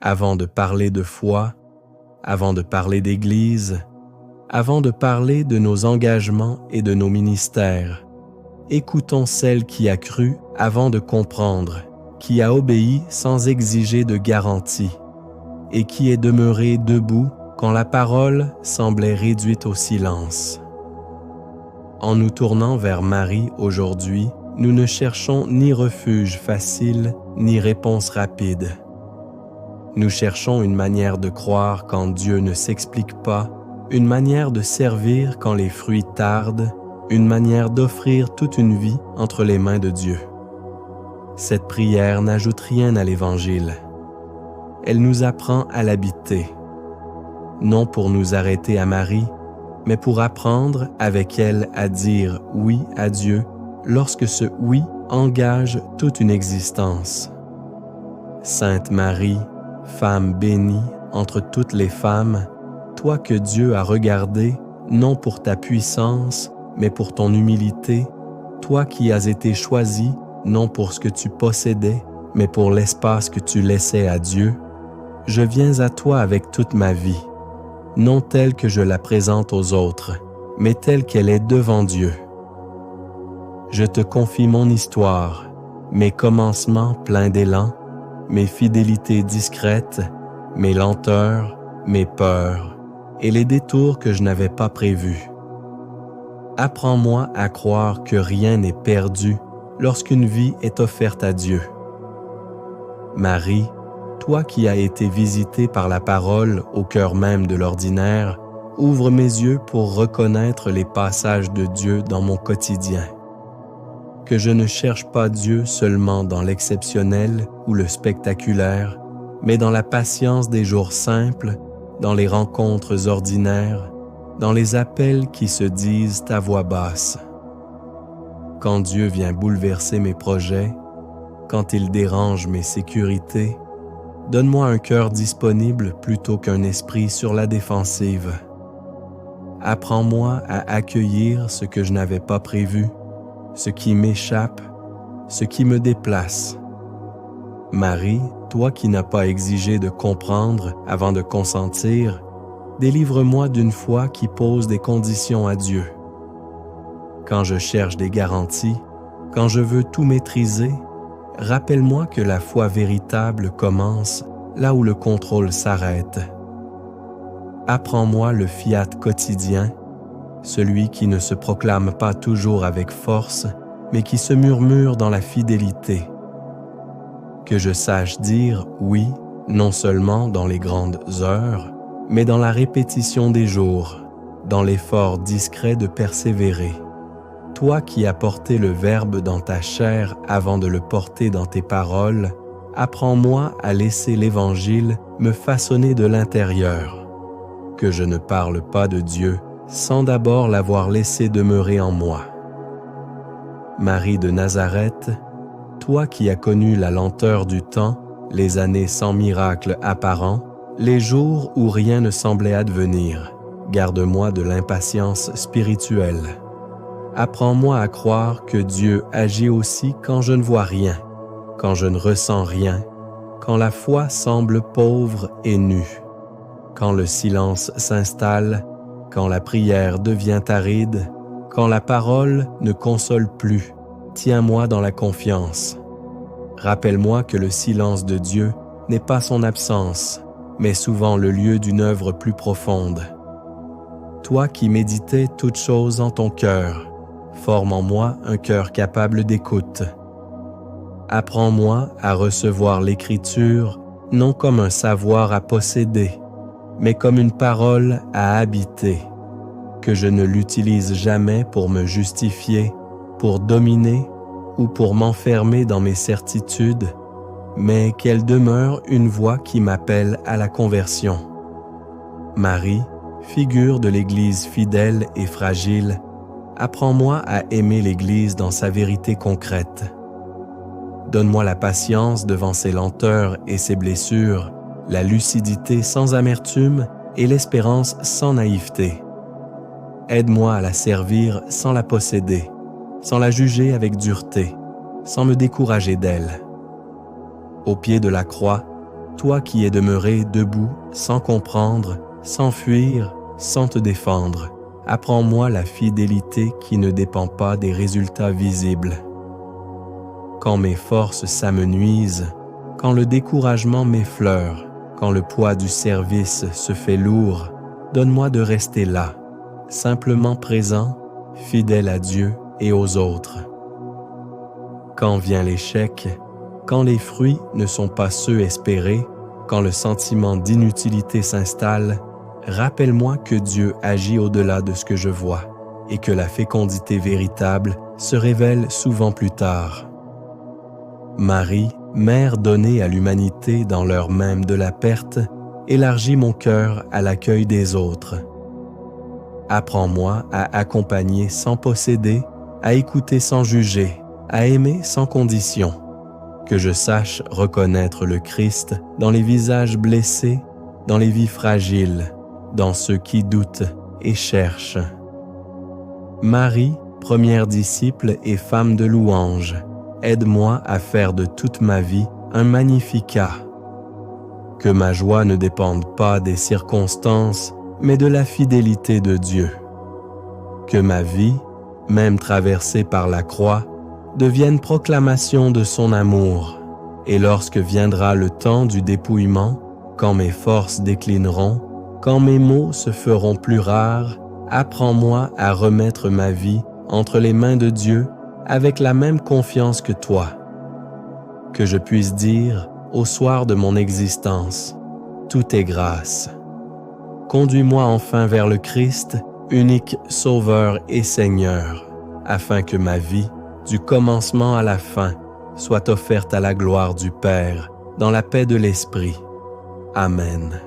avant de parler de foi, avant de parler d'Église, avant de parler de nos engagements et de nos ministères, écoutons celle qui a cru avant de comprendre, qui a obéi sans exiger de garantie, et qui est demeurée debout quand la parole semblait réduite au silence. En nous tournant vers Marie aujourd'hui, nous ne cherchons ni refuge facile, ni réponse rapide. Nous cherchons une manière de croire quand Dieu ne s'explique pas, une manière de servir quand les fruits tardent, une manière d'offrir toute une vie entre les mains de Dieu. Cette prière n'ajoute rien à l'Évangile. Elle nous apprend à l'habiter, non pour nous arrêter à Marie, mais pour apprendre avec elle à dire oui à Dieu lorsque ce oui engage toute une existence. Sainte Marie, femme bénie entre toutes les femmes, toi que Dieu a regardé, non pour ta puissance, mais pour ton humilité, toi qui as été choisie, non pour ce que tu possédais, mais pour l'espace que tu laissais à Dieu, je viens à toi avec toute ma vie, non telle que je la présente aux autres, mais telle qu'elle est devant Dieu. Je te confie mon histoire, mes commencements pleins d'élan, mes fidélités discrètes, mes lenteurs, mes peurs, et les détours que je n'avais pas prévus. Apprends-moi à croire que rien n'est perdu lorsqu'une vie est offerte à Dieu. Marie, toi qui as été visitée par la parole au cœur même de l'ordinaire, ouvre mes yeux pour reconnaître les passages de Dieu dans mon quotidien. Que je ne cherche pas Dieu seulement dans l'exceptionnel ou le spectaculaire, mais dans la patience des jours simples, dans les rencontres ordinaires, dans les appels qui se disent à voix basse. Quand Dieu vient bouleverser mes projets, quand il dérange mes sécurités, donne-moi un cœur disponible plutôt qu'un esprit sur la défensive. Apprends-moi à accueillir ce que je n'avais pas prévu, ce qui m'échappe, ce qui me déplace. Marie, toi qui n'as pas exigé de comprendre avant de consentir, délivre-moi d'une foi qui pose des conditions à Dieu. Quand je cherche des garanties, quand je veux tout maîtriser, rappelle-moi que la foi véritable commence là où le contrôle s'arrête. Apprends-moi le fiat quotidien, celui qui ne se proclame pas toujours avec force, mais qui se murmure dans la fidélité. Que je sache dire oui, non seulement dans les grandes heures, mais dans la répétition des jours, dans l'effort discret de persévérer. Toi qui as porté le Verbe dans ta chair avant de le porter dans tes paroles, apprends-moi à laisser l'Évangile me façonner de l'intérieur. Que je ne parle pas de Dieu sans d'abord l'avoir laissé demeurer en moi. Marie de Nazareth, toi qui as connu la lenteur du temps, les années sans miracle apparent, les jours où rien ne semblait advenir, garde-moi de l'impatience spirituelle. Apprends-moi à croire que Dieu agit aussi quand je ne vois rien, quand je ne ressens rien, quand la foi semble pauvre et nue, quand le silence s'installe, quand la prière devient aride, quand la parole ne console plus. Tiens-moi dans la confiance. Rappelle-moi que le silence de Dieu n'est pas son absence, mais souvent le lieu d'une œuvre plus profonde. Toi qui méditais toutes choses en ton cœur, forme en moi un cœur capable d'écoute. Apprends-moi à recevoir l'Écriture non comme un savoir à posséder, mais comme une parole à habiter, que je ne l'utilise jamais pour me justifier, pour dominer ou pour m'enfermer dans mes certitudes, mais qu'elle demeure une voix qui m'appelle à la conversion. Marie, figure de l'Église fidèle et fragile, apprends-moi à aimer l'Église dans sa vérité concrète. Donne-moi la patience devant ses lenteurs et ses blessures, la lucidité sans amertume et l'espérance sans naïveté. Aide-moi à la servir sans la posséder, sans la juger avec dureté, sans me décourager d'elle. Au pied de la croix, toi qui es demeuré debout, sans comprendre, sans fuir, sans te défendre, apprends-moi la fidélité qui ne dépend pas des résultats visibles. Quand mes forces s'amenuisent, quand le découragement m'effleure, quand le poids du service se fait lourd, donne-moi de rester là, simplement présent, fidèle à Dieu et aux autres. Quand vient l'échec, quand les fruits ne sont pas ceux espérés, quand le sentiment d'inutilité s'installe, rappelle-moi que Dieu agit au-delà de ce que je vois et que la fécondité véritable se révèle souvent plus tard. Marie, mère donnée à l'humanité dans l'heure même de la perte, élargit mon cœur à l'accueil des autres. Apprends-moi à accompagner sans posséder, à écouter sans juger, à aimer sans condition. Que je sache reconnaître le Christ dans les visages blessés, dans les vies fragiles, dans ceux qui doutent et cherchent. Marie, première disciple et femme de louange, aide-moi à faire de toute ma vie un Magnificat. Que ma joie ne dépende pas des circonstances, mais de la fidélité de Dieu. Que ma vie, même traversée par la croix, devienne proclamation de son amour. Et lorsque viendra le temps du dépouillement, quand mes forces déclineront, quand mes maux se feront plus rares, apprends-moi à remettre ma vie entre les mains de Dieu avec la même confiance que toi. Que je puisse dire, au soir de mon existence, tout est grâce. Conduis-moi enfin vers le Christ, unique Sauveur et Seigneur, afin que ma vie, du commencement à la fin, soit offerte à la gloire du Père, dans la paix de l'Esprit. Amen.